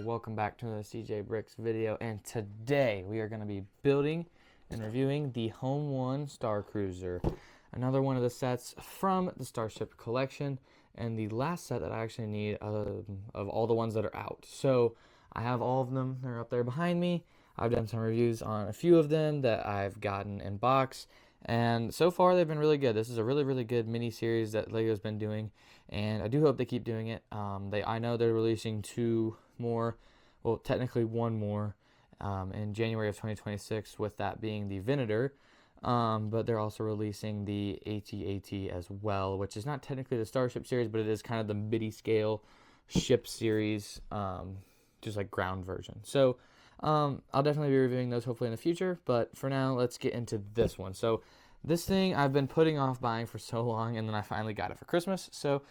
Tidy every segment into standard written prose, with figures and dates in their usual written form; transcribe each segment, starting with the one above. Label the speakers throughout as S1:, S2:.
S1: welcome back to the CJ Bricks video, and today we are going to be building and reviewing the Home One Star Cruiser, another one of the sets from the Starship collection, and the last set that I actually need of all the ones that are out. So I have all of them, they're up there behind me. I've done some reviews on a few of them that I've gotten in box, and so far they've been really good. This is a really good mini series that LEGO's been doing, and I do hope they keep doing it. I know they're releasing two more, well, technically one more, in January of 2026, with that being the Venator. But they're also releasing the AT-AT as well, which is not technically the Starship series, but it is kind of the midi scale ship series, just like ground version. So I'll definitely be reviewing those hopefully in the future, but for now, let's get into this one. So this thing I've been putting off buying for so long, and then I finally got it for Christmas. So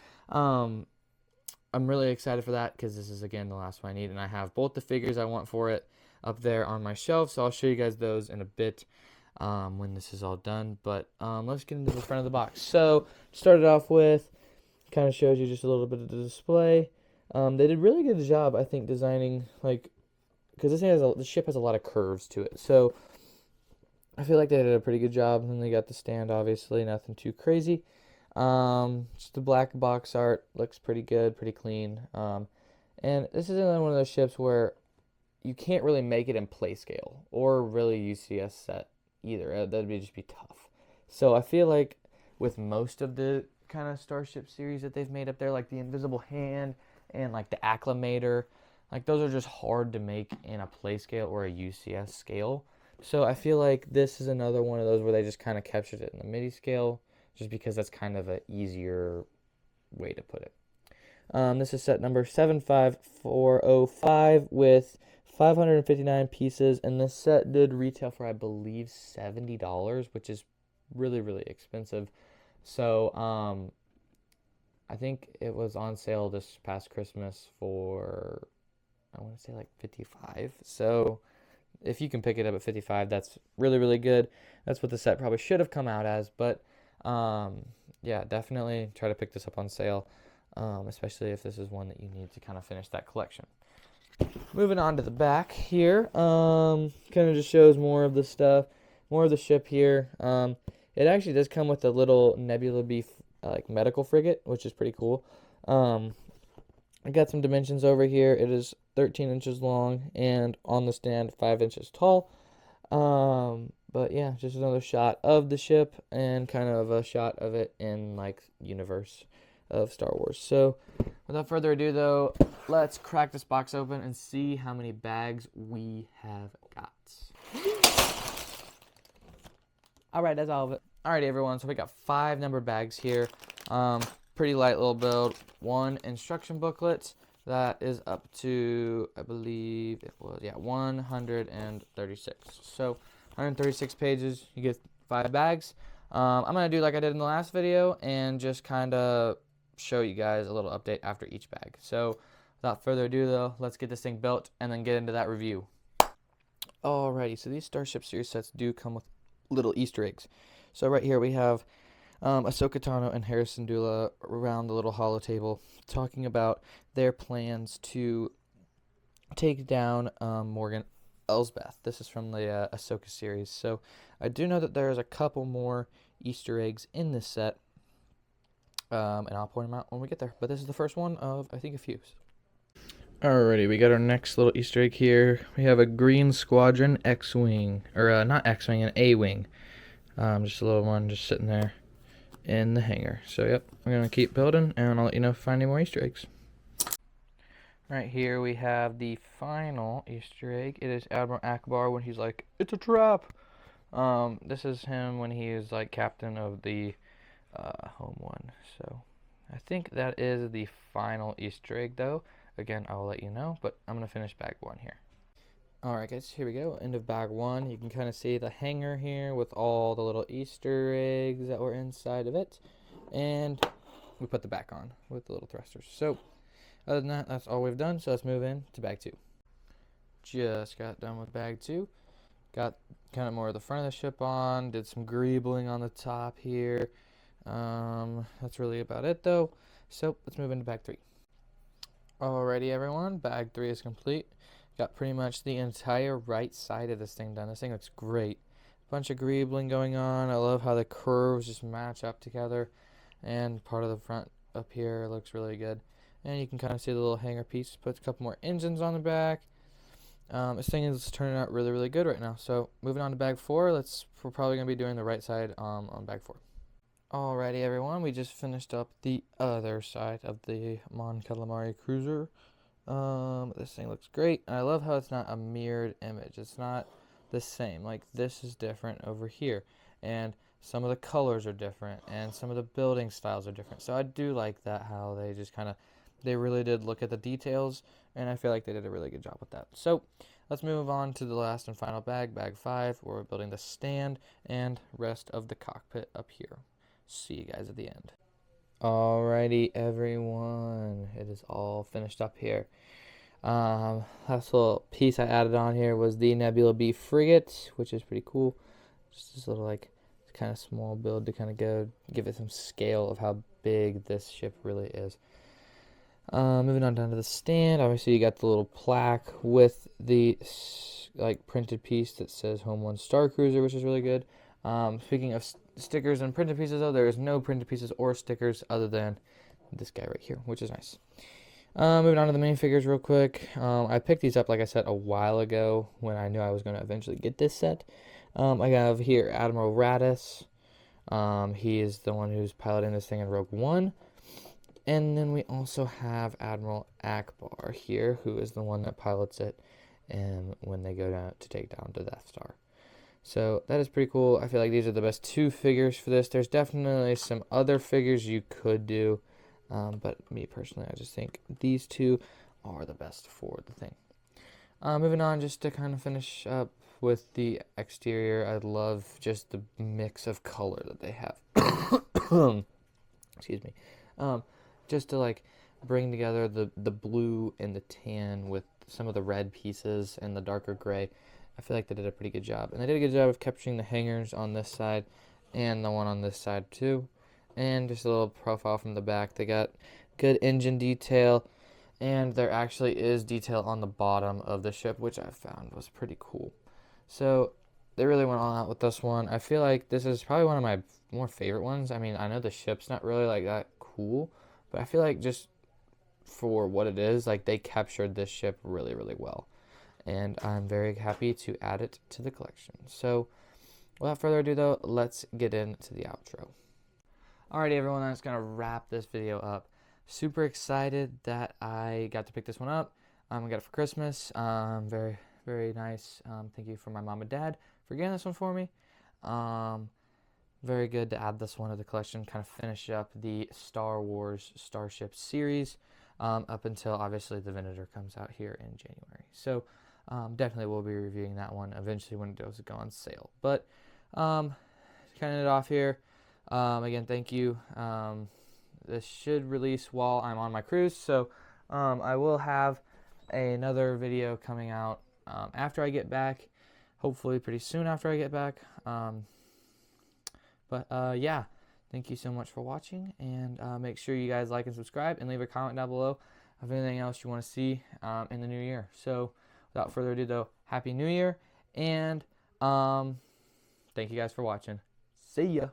S1: I'm really excited for that because this is, again, the last one I need, and I have both the figures I want for it up there on my shelf, so I'll show you guys those in a bit when this is all done. But let's get into the front of the box. So started off with, kind of shows you just a little bit of the display. They did really good job, I think, designing, like, because this thing has the ship has a lot of curves to it, so I feel like they did a pretty good job. And then they got the stand, obviously, nothing too crazy. Just the black box art looks pretty good, pretty clean. And this is another one of those ships where you can't really make it in play scale or really UCS set either. That'd just be tough. So I feel like with most of the kind of Starship series that they've made up there, like the Invisible Hand and like the Acclimator, like those are just hard to make in a play scale or a UCS scale. So I feel like this is another one of those where they just kind of captured it in the MIDI scale, just because that's kind of an easier way to put it. This is set number 75405 with 559 pieces, and this set did retail for, I believe, $70, which is really expensive. So I think it was on sale this past Christmas for, I want to say, like $55. So if you can pick it up at $55, that's really good. That's what the set probably should have come out as, but yeah, definitely try to pick this up on sale, especially if this is one that you need to kind of finish that collection. Moving on to the back here, kind of just shows more of the stuff, more of the ship here. It actually does come with a little Nebula B like medical frigate, which is pretty cool. I got some dimensions over here. It is 13 inches long and on the stand 5 inches tall. But yeah, just another shot of the ship and kind of a shot of it in like universe of Star Wars. So without further ado though, let's crack this box open and see how many bags we have got. Alright, that's all of it. Alright everyone, so we got 5 numbered bags here. Pretty light little build. 1 instruction booklet that is up to, I believe it was, 136. So 136 pages, you get 5 bags. I'm going to do like I did in the last video and just kind of show you guys a little update after each bag. So without further ado though, let's get this thing built and then get into that review. Alrighty, so these Starship series sets do come with little Easter eggs. So right here we have Ahsoka Tano and Hera Syndulla around the little holo table talking about their plans to take down Morgan Elsbeth. This is from the Ahsoka series. So I do know that there's a couple more Easter eggs in this set, and I'll point them out when we get there. But this is the first one of, I think, a few. Alrighty, we got our next little Easter egg here. We have a Green Squadron X-Wing, or not X-Wing, an A-Wing. Just a little one just sitting there in the hangar. So yep, we're gonna keep building and I'll let you know if I find any more Easter eggs. Right here we have the final Easter egg. It is Admiral Ackbar when he's like, "It's a trap." This is him when he is like captain of the Home One. So I think that is the final Easter egg though. Again, I will let you know, but I'm gonna finish bag 1 here. Alright guys, here we go, end of bag 1. You can kind of see the hanger here with all the little Easter eggs that were inside of it. And we put the back on with the little thrusters. So, other than that, that's all we've done. So let's move in to bag 2. Just got done with bag 2. Got kind of more of the front of the ship on. Did some greebling on the top here. That's really about it though. So let's move into bag 3. Alrighty, everyone, bag 3 is complete. Got pretty much the entire right side of this thing done. This thing looks great. Bunch of greebling going on. I love how the curves just match up together, and part of the front up here looks really good. And you can kind of see the little hanger piece. Put a couple more engines on the back. This thing is turning out really, really good right now. So moving on to bag 4, we're probably gonna be doing the right side on bag 4. Alrighty, everyone, we just finished up the other side of the Mon Calamari Cruiser. This thing looks great. I love how it's not a mirrored image. It's not the same. Like, this is different over here, and some of the colors are different, and some of the building styles are different. So I do like that, how they just they really did look at the details, and I feel like they did a really good job with that. So let's move on to the last and final bag, bag 5, where we're building the stand and rest of the cockpit up here. See you guys at the end. Alrighty, everyone, it is all finished up here. Last little piece I added on here was the Nebula B frigate, which is pretty cool. Just this little, like, kind of small build to kind of give it some scale of how big this ship really is. Moving on down to the stand, obviously you got the little plaque with the printed piece that says Home One Star Cruiser, which is really good. Speaking of stickers and printed pieces, though, there is no printed pieces or stickers other than this guy right here, which is nice. Moving on to the minifigures real quick. I picked these up, like I said, a while ago when I knew I was going to eventually get this set. I have here Admiral Raddus. He is the one who's piloting this thing in Rogue One. And then we also have Admiral Akbar here, who is the one that pilots it when they go down to take down the Death Star. So that is pretty cool. I feel like these are the best 2 figures for this. There's definitely some other figures you could do, but me personally, I just think these 2 are the best for the thing. Moving on, just to kind of finish up with the exterior, I love just the mix of color that they have. Excuse me. Just to bring together the blue and the tan with some of the red pieces and the darker gray. I feel like they did a pretty good job. And they did a good job of capturing the hangers on this side and the one on this side too. And just a little profile from the back. They got good engine detail, and there actually is detail on the bottom of the ship, which I found was pretty cool. So they really went all out with this one. I feel like this is probably one of my more favorite ones. I mean, I know the ship's not really that cool, but I feel like just for what it is, they captured this ship really, really well. And I'm very happy to add it to the collection. So without further ado, though, let's get into the outro. Alrighty, everyone, that's going to wrap this video up. Super excited that I got to pick this one up. I got it for Christmas. Very, very nice. Thank you for my mom and dad for getting this one for me. Very good to add this one to the collection, kind of finish up the Star Wars Starship series up until, obviously, the Venator comes out here in January. So definitely will be reviewing that one eventually when it does go on sale. But kind of it off here. Again, thank you. This should release while I'm on my cruise, so I will have another video coming out after I get back, hopefully pretty soon after I get back. Yeah, thank you so much for watching, and make sure you guys like and subscribe and leave a comment down below of anything else you want to see in the new year. So without further ado, though, Happy New Year, and thank you guys for watching. See ya.